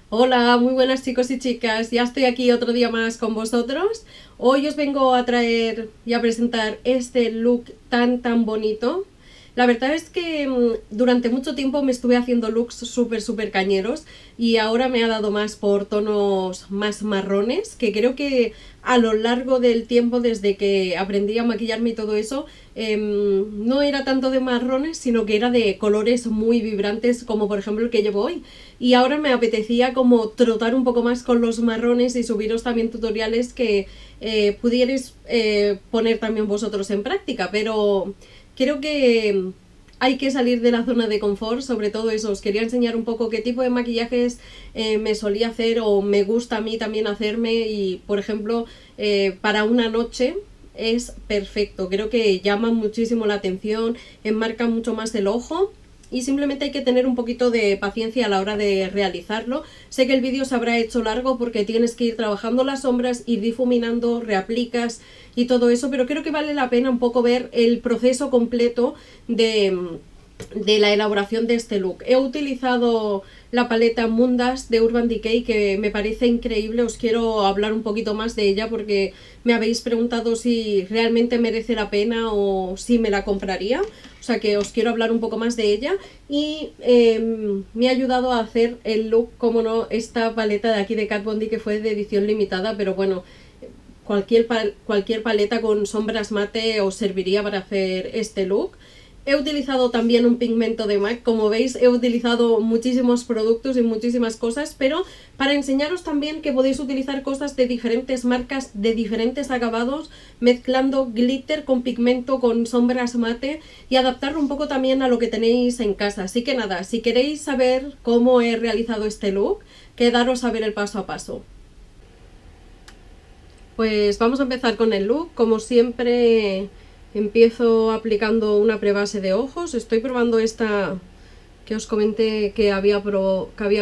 Hola, muy buenas chicos y chicas, ya estoy aquí otro día más con vosotros. Hoy os vengo a traer y a presentar este look tan bonito. La verdad es que durante mucho tiempo me estuve haciendo looks súper cañeros y ahora me ha dado más por tonos más marrones, que creo que a lo largo del tiempo desde que aprendí a maquillarme y todo eso, no era tanto de marrones, sino que era de colores muy vibrantes, como por ejemplo el que llevo hoy. Y ahora me apetecía como trotar un poco más con los marrones y subiros también tutoriales que pudierais poner también vosotros en práctica, pero creo que hay que salir de la zona de confort, sobre todo eso. Os quería enseñar un poco qué tipo de maquillajes me solía hacer o me gusta a mí también hacerme y, por ejemplo, para una noche es perfecto. Creo que llama muchísimo la atención, enmarca mucho más el ojo y simplemente hay que tener un poquito de paciencia a la hora de realizarlo. Sé que el vídeo se habrá hecho largo porque tienes que ir trabajando las sombras, ir difuminando, reaplicas y todo eso, pero creo que vale la pena un poco ver el proceso completo de la elaboración de este look. He utilizado la paleta Mundas de Urban Decay, que me parece increíble. Os quiero hablar un poquito más de ella porque me habéis preguntado si realmente merece la pena o si me la compraría. O sea que os quiero hablar un poco más de ella y me ha ayudado a hacer el look, como no, esta paleta de aquí de Kat Von D, que fue de edición limitada, pero bueno, cualquier paleta con sombras mate os serviría para hacer este look. He utilizado también un pigmento de MAC, como veis he utilizado muchísimos productos y muchísimas cosas, pero para enseñaros también que podéis utilizar cosas de diferentes marcas, de diferentes acabados, mezclando glitter con pigmento, con sombras mate y adaptarlo un poco también a lo que tenéis en casa. Así que nada, si queréis saber cómo he realizado este look, quedaros a ver el paso a paso. Pues vamos a empezar con el look. Como siempre, empiezo aplicando una prebase de ojos. Estoy probando esta que os comenté que había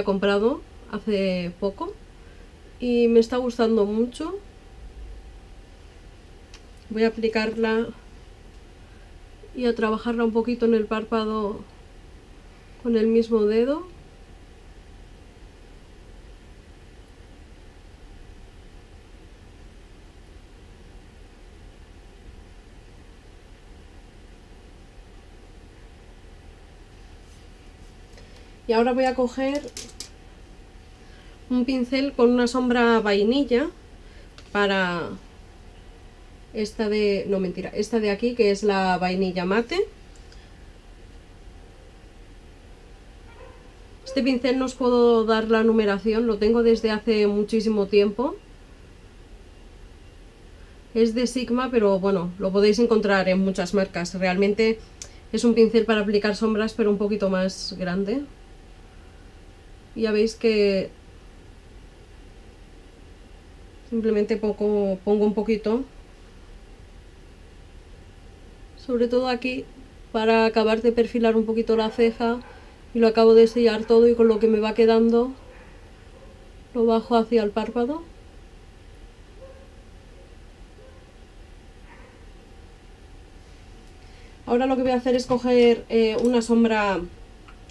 comprado hace poco y me está gustando mucho. Voy a aplicarla y a trabajarla un poquito en el párpado con el mismo dedo. Y ahora voy a coger un pincel con una sombra vainilla para esta de... no, mentira, esta de aquí, que es la vainilla mate. Este pincel no os puedo dar la numeración, lo tengo desde hace muchísimo tiempo. Es de Sigma, pero bueno, lo podéis encontrar en muchas marcas. Realmente es un pincel para aplicar sombras, pero un poquito más grande. Ya veis que simplemente pongo un poquito, sobre todo aquí, para acabar de perfilar un poquito la ceja, y lo acabo de sellar todo, y con lo que me va quedando lo bajo hacia el párpado. Ahora lo que voy a hacer es coger una sombra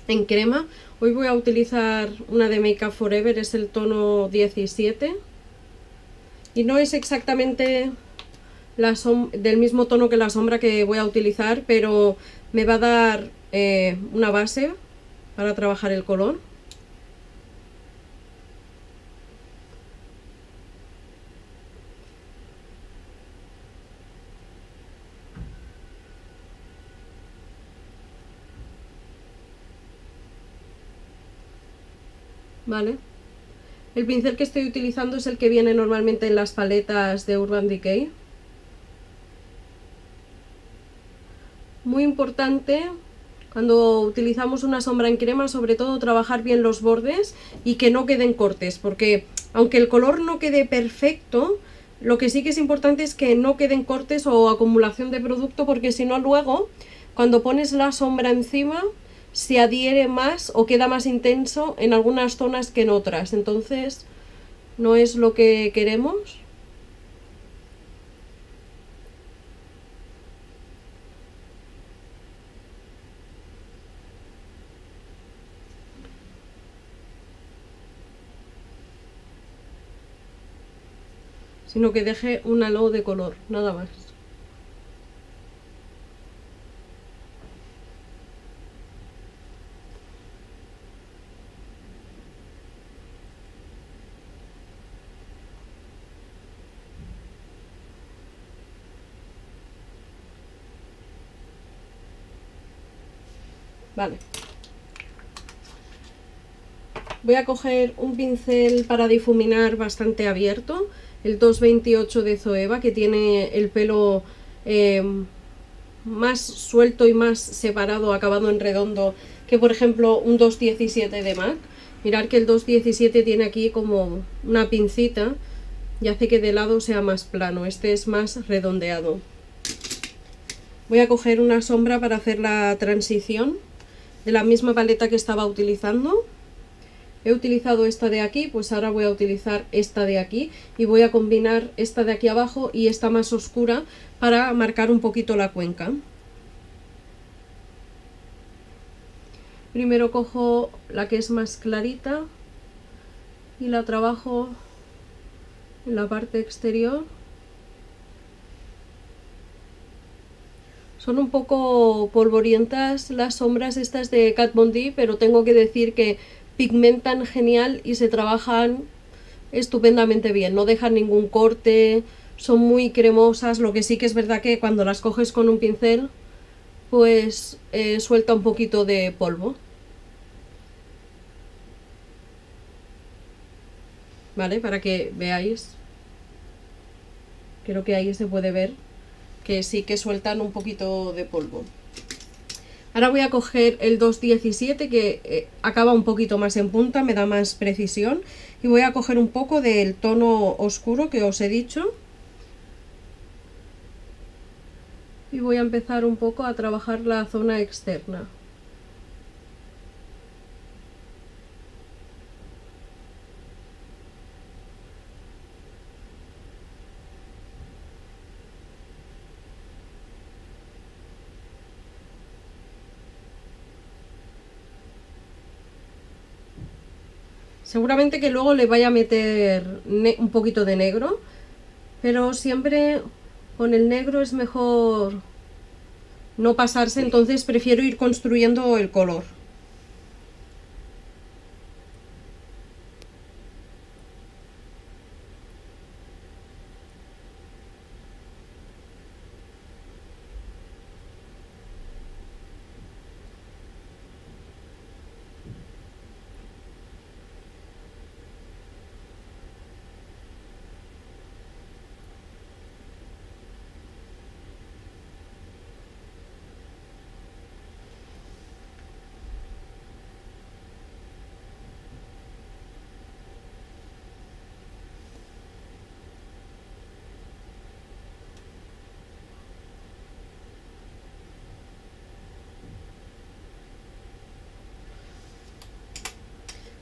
en crema. Hoy voy a utilizar una de Make Up Forever, es el tono 17 y no es exactamente del mismo tono que la sombra que voy a utilizar, pero me va a dar una base para trabajar el color. Vale. El pincel que estoy utilizando es el que viene normalmente en las paletas de Urban Decay. Muy importante cuando utilizamos una sombra en crema, sobre todo trabajar bien los bordes y que no queden cortes, porque aunque el color no quede perfecto, lo que sí que es importante es que no queden cortes o acumulación de producto, porque si no luego cuando pones la sombra encima se adhiere más o queda más intenso en algunas zonas que en otras, entonces no es lo que queremos. sino que deje un halo de color, nada más. Vale. Voy a coger un pincel para difuminar bastante abierto, el 228 de Zoeva, que tiene el pelo más suelto y más separado, acabado en redondo, que por ejemplo un 217 de MAC. Mirad que el 217 tiene aquí como una pincita y hace que de lado sea más plano, este es más redondeado. Voy a coger una sombra para hacer la transición de la misma paleta que estaba utilizando. He utilizado esta de aquí, pues ahora voy a utilizar esta de aquí y voy a combinar esta de aquí abajo y esta más oscura para marcar un poquito la cuenca. Primero cojo la que es más clarita y la trabajo en la parte exterior. Son un poco polvorientas las sombras estas de Kat Von D, pero tengo que decir que pigmentan genial y se trabajan estupendamente bien, no dejan ningún corte, son muy cremosas, lo que sí que es verdad que cuando las coges con un pincel pues suelta un poquito de polvo. Vale, para que veáis, creo que ahí se puede ver que sí que sueltan un poquito de polvo. Ahora voy a coger el 217 que acaba un poquito más en punta, me da más precisión. Y voy a coger un poco del tono oscuro que os he dicho. Y voy a empezar un poco a trabajar la zona externa. Seguramente que luego le vaya a meter un poquito de negro, pero siempre con el negro es mejor no pasarse, entonces prefiero ir construyendo el color.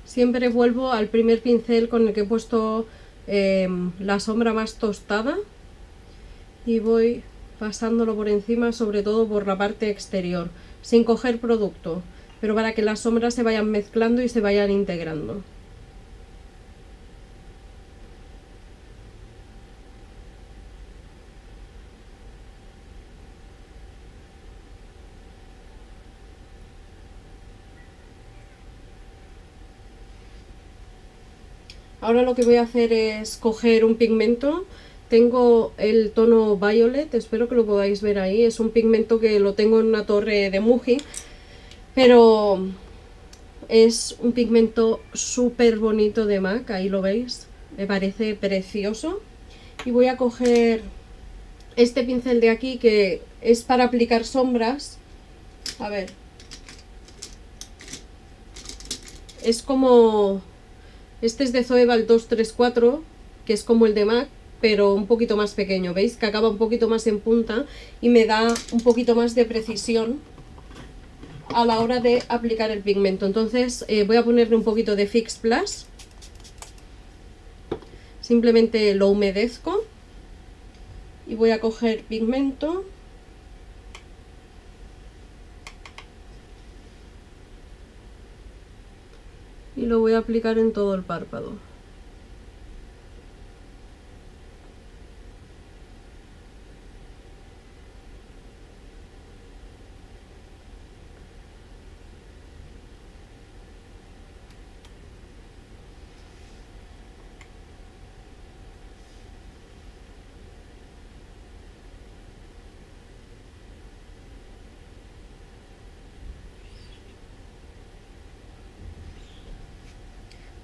Siempre vuelvo al primer pincel con el que he puesto la sombra más tostada y voy pasándolo por encima, sobre todo por la parte exterior, sin coger producto, pero para que las sombras se vayan mezclando y se vayan integrando. Ahora lo que voy a hacer es coger un pigmento. Tengo el tono Violet, espero que lo podáis ver ahí. Es un pigmento que lo tengo en una torre de Muji, pero es un pigmento súper bonito de MAC, ahí lo veis. Me parece precioso. Y voy a coger este pincel de aquí que es para aplicar sombras. A ver. Es como... Este es de Zoeva el 234, que es como el de MAC, pero un poquito más pequeño. ¿Veis? Que acaba un poquito más en punta y me da un poquito más de precisión a la hora de aplicar el pigmento. Entonces voy a ponerle un poquito de Fix Plus. Simplemente lo humedezco y voy a coger pigmento. Y lo voy a aplicar en todo el párpado.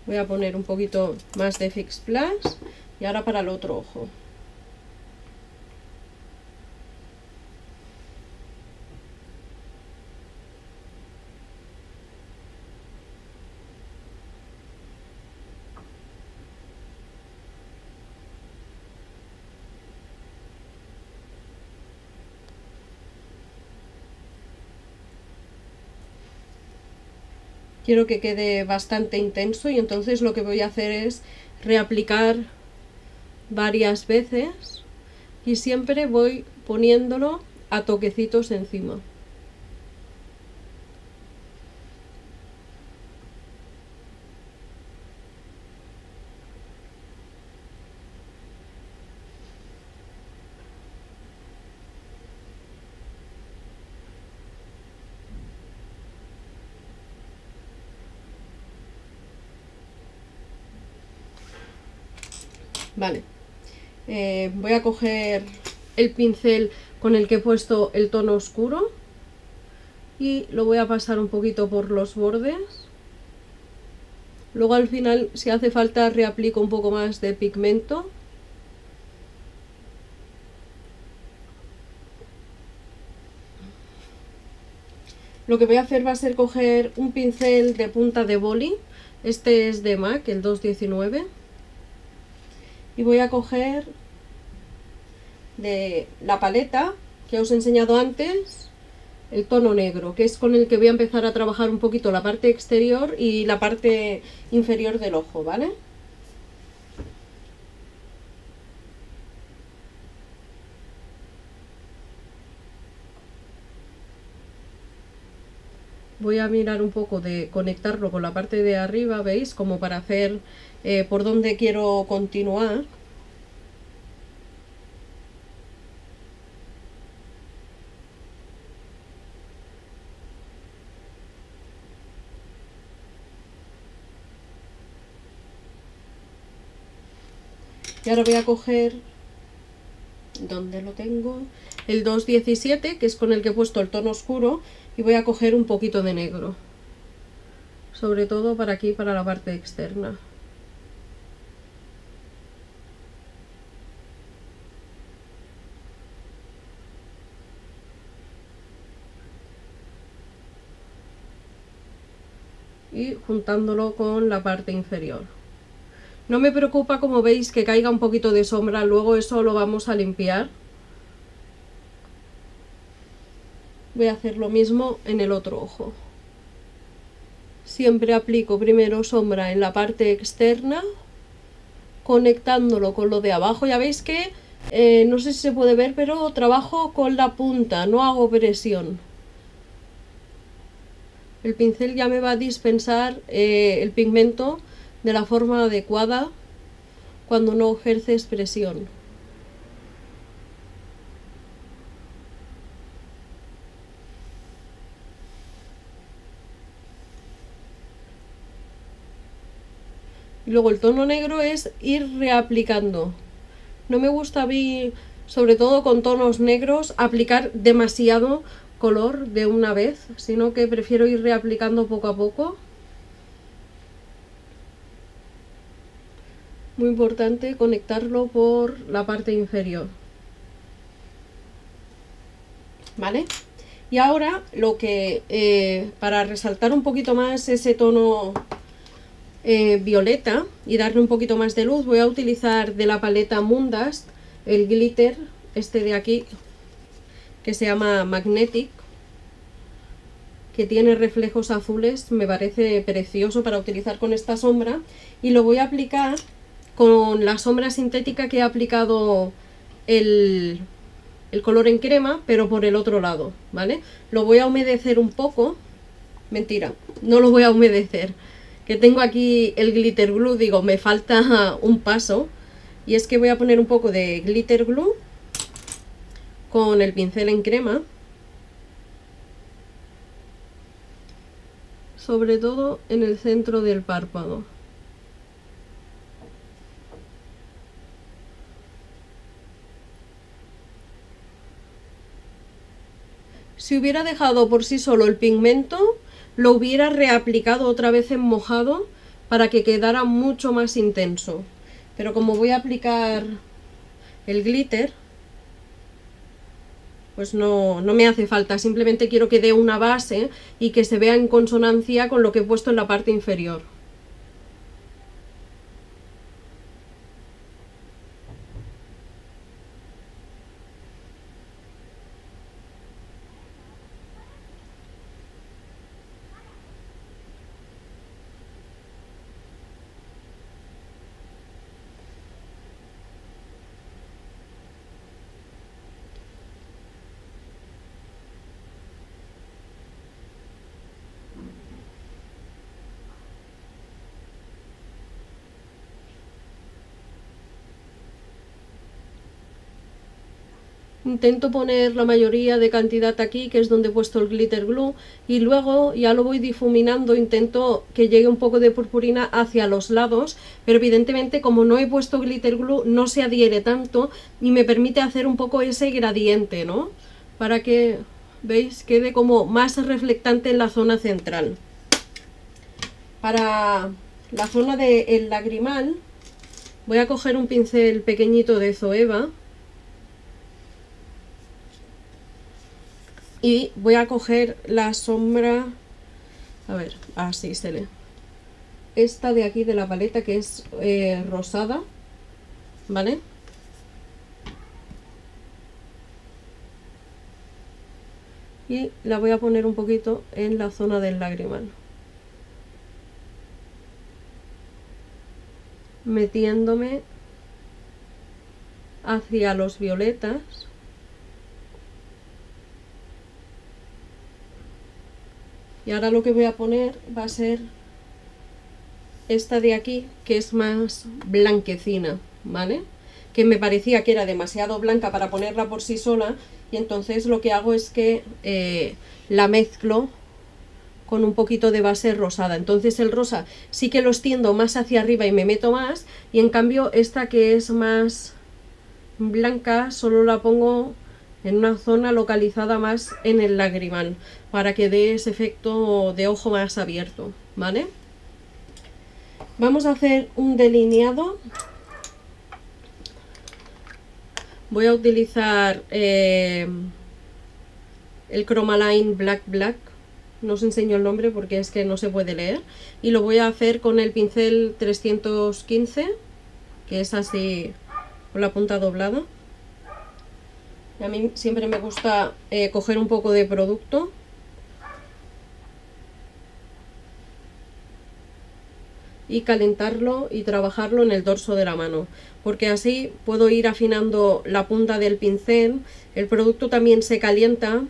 Voy a poner un poquito más de Fix Plus y ahora para el otro ojo. Quiero que quede bastante intenso y entonces lo que voy a hacer es reaplicar varias veces y siempre voy poniéndolo a toquecitos encima. Vale, voy a coger el pincel con el que he puesto el tono oscuro y lo voy a pasar un poquito por los bordes. Luego al final, si hace falta, reaplico un poco más de pigmento. Lo que voy a hacer va a ser coger un pincel de punta de boli. Este es de MAC, el 219. Y voy a coger de la paleta que os he enseñado antes, el tono negro, que es con el que voy a empezar a trabajar un poquito la parte exterior y la parte inferior del ojo, ¿vale? Voy a mirar un poco de conectarlo con la parte de arriba, ¿veis? Como para hacer por dónde quiero continuar. Y ahora voy a coger, ¿dónde lo tengo? El 217, que es con el que he puesto el tono oscuro, y voy a coger un poquito de negro. Sobre todo para aquí, para la parte externa. Y juntándolo con la parte inferior. No me preocupa, como veis, que caiga un poquito de sombra, luego eso lo vamos a limpiar. Voy a hacer lo mismo en el otro ojo. Siempre aplico primero sombra en la parte externa, conectándolo con lo de abajo. Ya veis que, no sé si se puede ver, pero trabajo con la punta, no hago presión. El pincel ya me va a dispensar el pigmento de la forma adecuada cuando no ejerces presión. Y luego el tono negro es ir reaplicando. No me gusta a mí, sobre todo con tonos negros, aplicar demasiado color de una vez, sino que prefiero ir reaplicando poco a poco. Muy importante conectarlo por la parte inferior. ¿Vale? Y ahora lo que, para resaltar un poquito más ese tono violeta y darle un poquito más de luz, voy a utilizar de la paleta Moon Dust el glitter, este de aquí, que se llama Magnetic, que tiene reflejos azules. Me parece precioso para utilizar con esta sombra, y lo voy a aplicar con la sombra sintética que he aplicado el color en crema, pero por el otro lado, ¿vale? Lo voy a humedecer un poco. Mentira, no lo voy a humedecer, que tengo aquí el glitter glue, digo, me falta un paso, y es que voy a poner un poco de glitter glue con el pincel en crema, sobre todo en el centro del párpado. Si hubiera dejado por sí solo el pigmento, lo hubiera reaplicado otra vez en mojado, para que quedara mucho más intenso. Pero como voy a aplicar el glitter, pues no me hace falta, simplemente quiero que dé una base y que se vea en consonancia con lo que he puesto en la parte inferior. Intento poner la mayoría de cantidad aquí, que es donde he puesto el glitter glue, y luego ya lo voy difuminando, intento que llegue un poco de purpurina hacia los lados, pero evidentemente como no he puesto glitter glue no se adhiere tanto y me permite hacer un poco ese gradiente, ¿no? Para que, ¿veis?, quede como más reflectante en la zona central. Para la zona del lagrimal voy a coger un pincel pequeñito de Zoeva y voy a coger la sombra, a ver, así se lee, esta de aquí de la paleta, que es rosada, ¿vale? Y la voy a poner un poquito en la zona del lagrimal, metiéndome hacia los violetas. Y ahora lo que voy a poner va a ser esta de aquí, que es más blanquecina, ¿vale? Que me parecía que era demasiado blanca para ponerla por sí sola, y entonces lo que hago es que la mezclo con un poquito de base rosada. Entonces el rosa sí que lo extiendo más hacia arriba y me meto más, y en cambio esta, que es más blanca, solo la pongo en una zona localizada más en el lagrimal, para que dé ese efecto de ojo más abierto, ¿vale? Vamos a hacer un delineado. Voy a utilizar el Chromaline Black Black, no os enseño el nombre porque es que no se puede leer, y lo voy a hacer con el pincel 315, que es así con la punta doblada. A mí siempre me gusta coger un poco de producto y calentarlo y trabajarlo en el dorso de la mano, porque así puedo ir afinando la punta del pincel. El producto también se calienta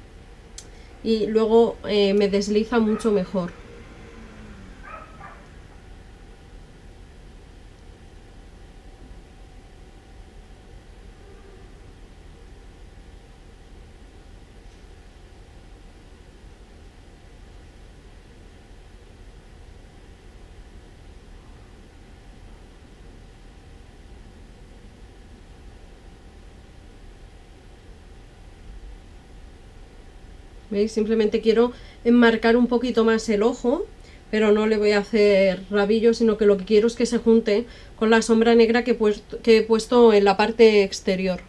y luego me desliza mucho mejor. ¿Veis? Simplemente quiero enmarcar un poquito más el ojo, pero no le voy a hacer rabillo, sino que lo que quiero es que se junte con la sombra negra que he puesto en la parte exterior.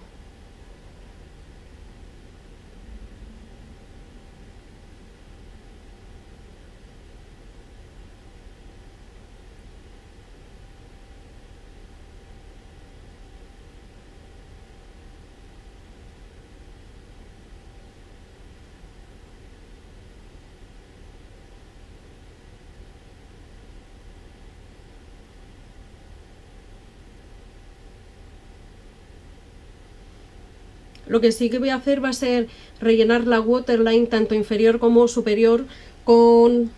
Lo que sí que voy a hacer va a ser rellenar la waterline tanto inferior como superior con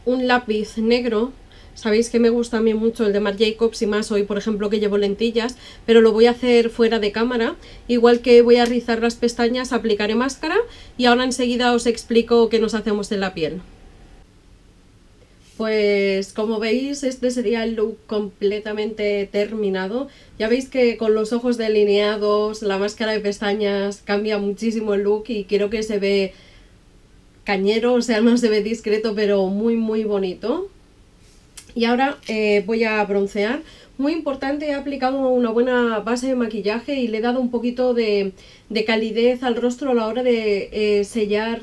un lápiz negro. Sabéis que me gusta a mí mucho el de Marc Jacobs, y más hoy por ejemplo que llevo lentillas, pero lo voy a hacer fuera de cámara. Igual que voy a rizar las pestañas, aplicaré máscara y ahora enseguida os explico qué nos hacemos en la piel. Pues como veis, este sería el look completamente terminado. Ya veis que con los ojos delineados, la máscara de pestañas, cambia muchísimo el look y creo que se ve cañero, o sea, no se ve discreto, pero muy muy bonito. Y ahora voy a broncear. Muy importante, he aplicado una buena base de maquillaje y le he dado un poquito de calidez al rostro a la hora de sellar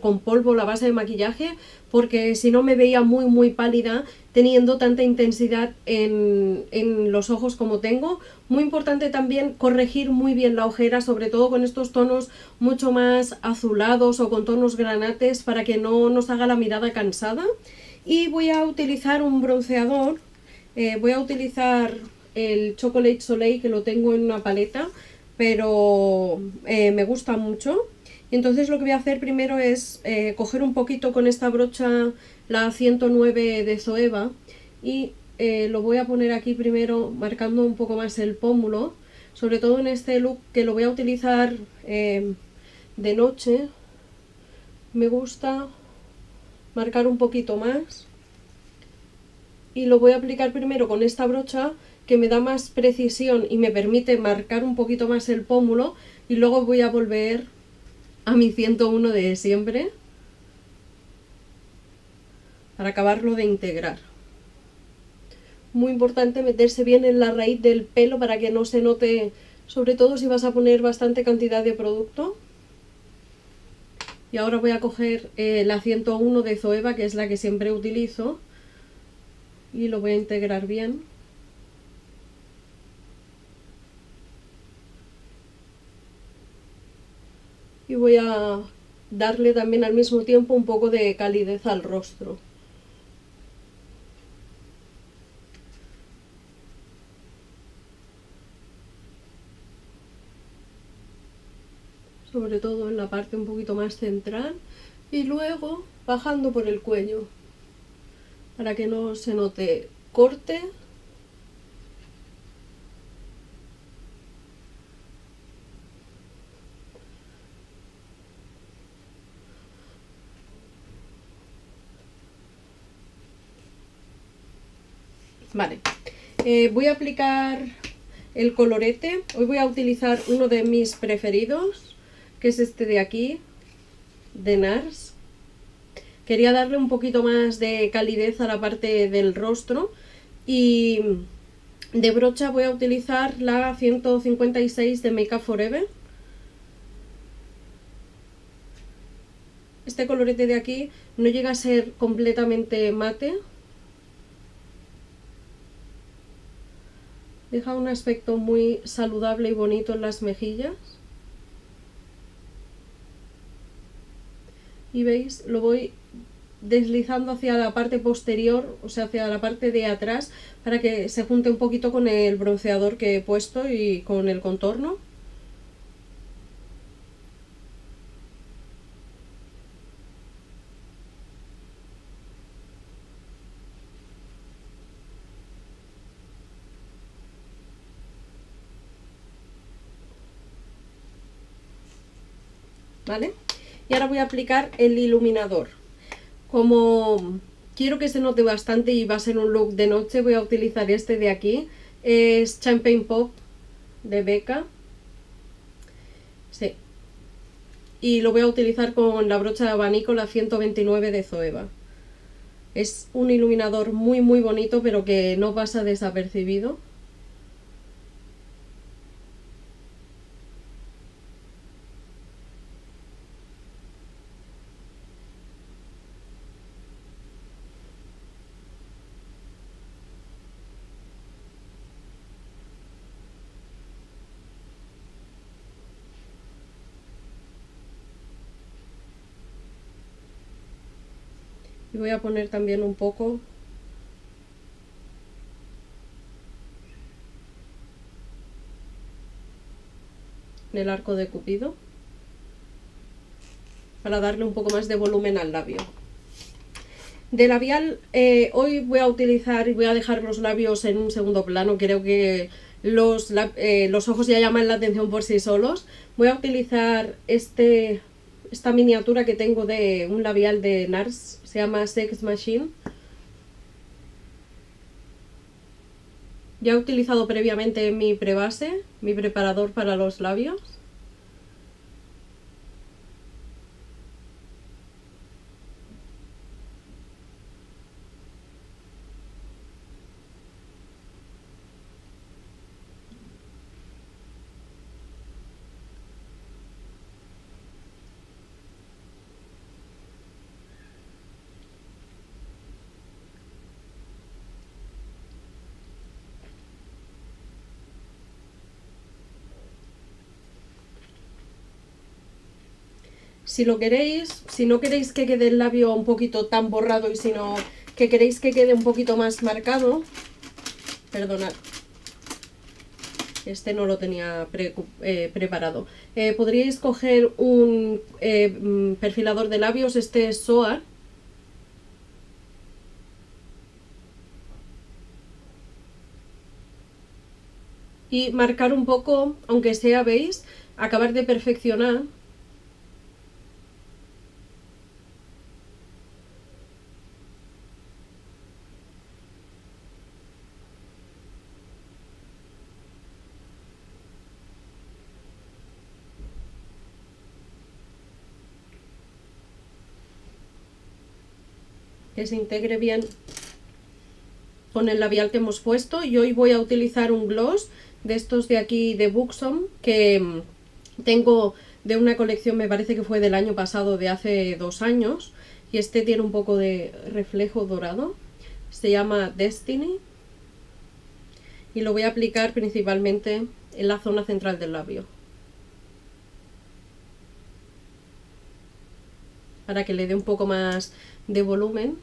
con polvo la base de maquillaje, porque si no me veía muy pálida teniendo tanta intensidad en los ojos como tengo. Muy importante también corregir muy bien la ojera, sobre todo con estos tonos mucho más azulados o con tonos granates, para que no nos haga la mirada cansada. Y voy a utilizar un bronceador, voy a utilizar el Chocolate Soleil, que lo tengo en una paleta, pero me gusta mucho. Y entonces lo que voy a hacer primero es coger un poquito con esta brocha, la 109 de Zoeva, y lo voy a poner aquí primero marcando un poco más el pómulo, sobre todo en este look que lo voy a utilizar de noche. Me gusta marcar un poquito más y lo voy a aplicar primero con esta brocha, que me da más precisión y me permite marcar un poquito más el pómulo, y luego voy a volver a mi 101 de siempre para acabarlo de integrar. Muy importante meterse bien en la raíz del pelo para que no se note, sobre todo si vas a poner bastante cantidad de producto. Y ahora voy a coger la 101 de Zoeva, que es la que siempre utilizo, y lo voy a integrar bien. Y voy a darle también al mismo tiempo un poco de calidez al rostro. Sobre todo en la parte un poquito más central, y luego bajando por el cuello para que no se note corte. Vale, voy a aplicar el colorete. Hoy voy a utilizar uno de mis preferidos, que es este de aquí, de NARS. Quería darle un poquito más de calidez a la parte del rostro, y de brocha voy a utilizar la 156 de Make Up Forever. Este colorete de aquí no llega a ser completamente mate, deja un aspecto muy saludable y bonito en las mejillas. Y veis, lo voy deslizando hacia la parte posterior, o sea, hacia la parte de atrás, para que se junte un poquito con el bronceador que he puesto y con el contorno. ¿Vale? Y ahora voy a aplicar el iluminador. Como quiero que se note bastante y va a ser un look de noche, voy a utilizar este de aquí. Es Champagne Pop de Becca. Sí. Y lo voy a utilizar con la brocha de abanico, la 129 de Zoeva. Es un iluminador muy bonito, pero que no pasa desapercibido. Y voy a poner también un poco en el arco de Cupido, para darle un poco más de volumen al labio. De labial, hoy voy a utilizar y voy a dejar los labios en un segundo plano. Creo que los ojos ya llaman la atención por sí solos. Voy a utilizar esta miniatura que tengo de un labial de NARS, se llama Sex Machine. Ya he utilizado previamente mi prebase, mi preparador para los labios. si lo queréis, si no queréis que quede el labio un poquito tan borrado y sino que queréis que quede un poquito más marcado, perdonad, este no lo tenía preparado, podríais coger un perfilador de labios, este es Soar, y marcar un poco, aunque sea, veis, acabar de perfeccionar. Que se integre bien con el labial que hemos puesto. Y hoy voy a utilizar un gloss de estos de aquí de Buxom, que tengo de una colección, me parece que fue del año pasado, de hace 2 años, y este tiene un poco de reflejo dorado, se llama Destiny, y lo voy a aplicar principalmente en la zona central del labio, para que le dé un poco más de volumen.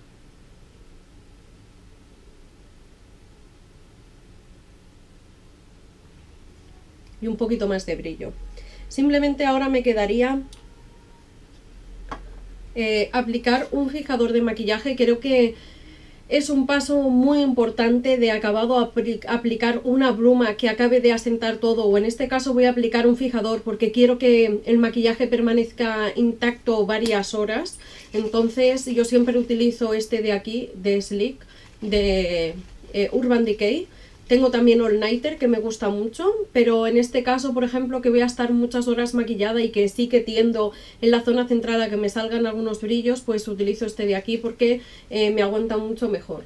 Y un poquito más de brillo. Simplemente ahora me quedaría aplicar un fijador de maquillaje. Creo que es un paso muy importante de acabado aplicar una bruma que acabe de asentar todo, o en este caso voy a aplicar un fijador porque quiero que el maquillaje permanezca intacto varias horas. Entonces yo siempre utilizo este de aquí, de Sleek, de Urban Decay. Tengo también All Nighter, que me gusta mucho, pero en este caso, por ejemplo, que voy a estar muchas horas maquillada y que sí que tiendo en la zona central a que me salgan algunos brillos, pues utilizo este de aquí porque me aguanta mucho mejor.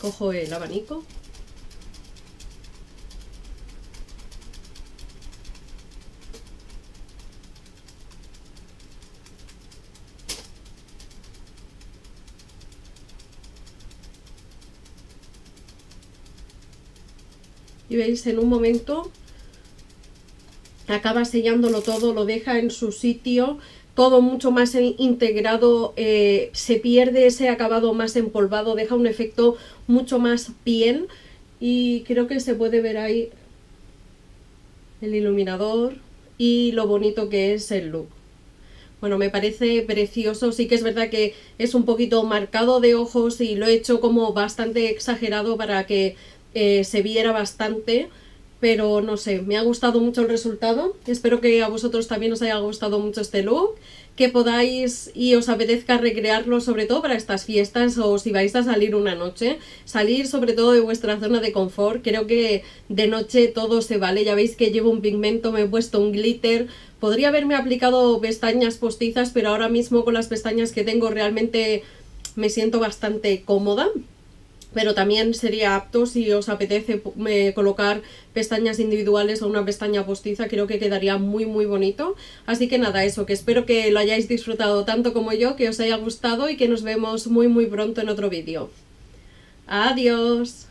Cojo el abanico. Y veis, en un momento acaba sellándolo todo, lo deja en su sitio, todo mucho más integrado, se pierde ese acabado más empolvado, deja un efecto mucho más piel, y creo que se puede ver ahí el iluminador y lo bonito que es el look. Bueno, me parece precioso. Sí que es verdad que es un poquito marcado de ojos y lo he hecho como bastante exagerado para que se viera bastante, pero no sé, me ha gustado mucho el resultado. Espero que a vosotros también os haya gustado mucho este look, que podáis y os apetezca recrearlo, sobre todo para estas fiestas, o si vais a salir una noche, salir sobre todo de vuestra zona de confort. Creo que de noche todo se vale. Ya veis que llevo un pigmento, me he puesto un glitter. Podría haberme aplicado pestañas postizas, pero ahora mismo con las pestañas que tengo realmente me siento bastante cómoda. Pero también sería apto si os apetece colocar pestañas individuales o una pestaña postiza, creo que quedaría muy muy bonito. Así que nada, eso, que espero que lo hayáis disfrutado tanto como yo, que os haya gustado y que nos vemos muy muy pronto en otro vídeo. ¡Adiós!